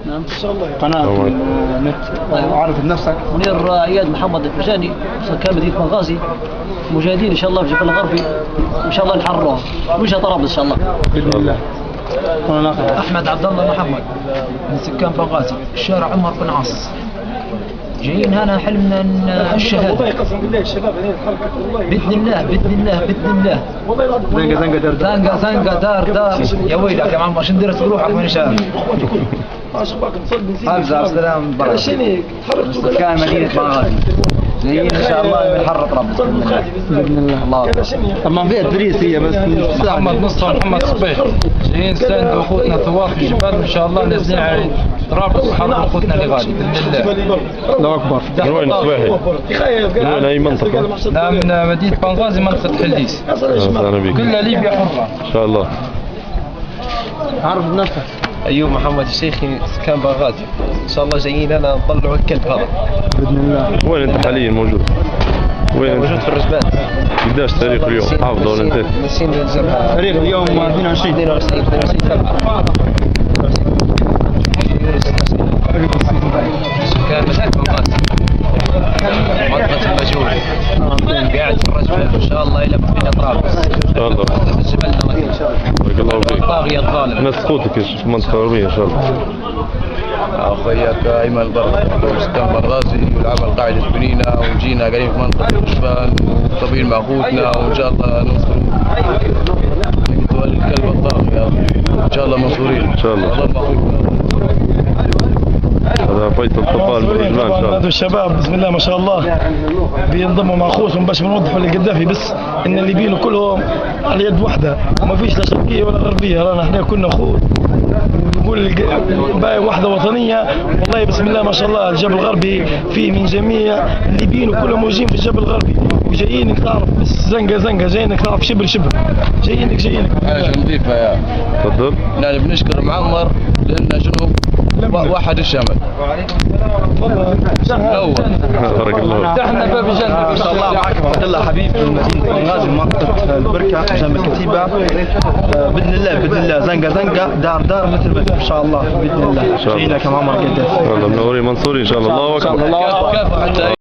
نعم ان شاء الله قناه نت. عارف بنفسك منير اياد محمد الفجاني سكان مدينه بنغازي، مجاهدين ان شاء الله في جبل الغربي، ان شاء الله نحرروها وجه طرابلس ان شاء الله باذن الله. احمد عبد الله محمد من سكان بنغازي، الشارع عمر بن عاص. جايين هنا حلمنا الشهاده باذن الله باذن الله باذن الله. زنقه دار يا ويلك يا معمر شو ندير بروحك من شهر. حمزه عبد السلام سكان مدينه بنغازي، جايين ان شاء الله نحرر طرابلس باذن الله. الله طبعا فيها تدريس هي بس محمد نصر محمد صبيح، جايين نساندوا اخوتنا ثوار في الجبال، ان شاء الله نازلين على طرابلس ونحرروا اخوتنا اللي غادي باذن الله. الله اكبر. من وين صباحي؟ من وين اي منطقه؟ لا من مدينه بنغازي منطقه حليس. اهلا بك. كلها ليبيا حره ان شاء الله. عارف بنفسك. ايوب محمد الشيخي سكان بنغازي، ان شاء الله جايين هنا نطلعوا الكلب هذا باذن الله. وين انت حاليا موجود؟ وين موجود في الرجبان. قداش تاريخ اليوم؟ حافظه ولا نسيت؟ نسينا الجبهه. تاريخ اليوم 22 سكان مدينه بنغازي منطقه المجهول، قاعد في الرجبان ان شاء الله الى مدينه طرابلس ان شاء الله. جبلنا مكان بارك الله فيك. طاغيه الظالم. ناس خوتك في المنطقه الغربيه ان شاء الله. اخوياك ايمن البر سكان بنغازي والعمل قاعده بنينا، وجينا قاعدين في منطقه الشبان وطبيل مع اخوتنا، وان شاء الله نوصلوا الكلب الطاغي ان شاء الله منصورين ان شاء الله. هذا فيصل طبال من الرجلان ان شاء الله. هذول الشباب بسم الله ما شاء الله بينضموا مع اخوتهم باش بنوضحوا للقذافي بس ان الليبيين كلهم على يد واحده، وما فيش لا شرقيه ولا غربيه، رانا احنا كلنا اخوت. نقول باي وحده وطنيه والله بسم الله ما شاء الله. الجبل الغربي فيه من جميع الليبيين وكلهم موجودين في الجبل الغربي، وجايينك تعرف بس زنقه جايينك تعرف شبر جايينك حاجه نظيفه يا تفضل. يعني بنشكر معمر لان جنوب واحد الشمال. بارك الله. فتحنا باب الجنه ان شاء الله. عبد الله حبيب من مدينه بنغازي منطقه البركه جنب الكتيبه. باذن الله زنقه دار مثل بيت ان شاء الله باذن الله. جايين لك يا معمر قداش. والله منورين منصورين ان شاء الله. الله اكبر. كافة حتى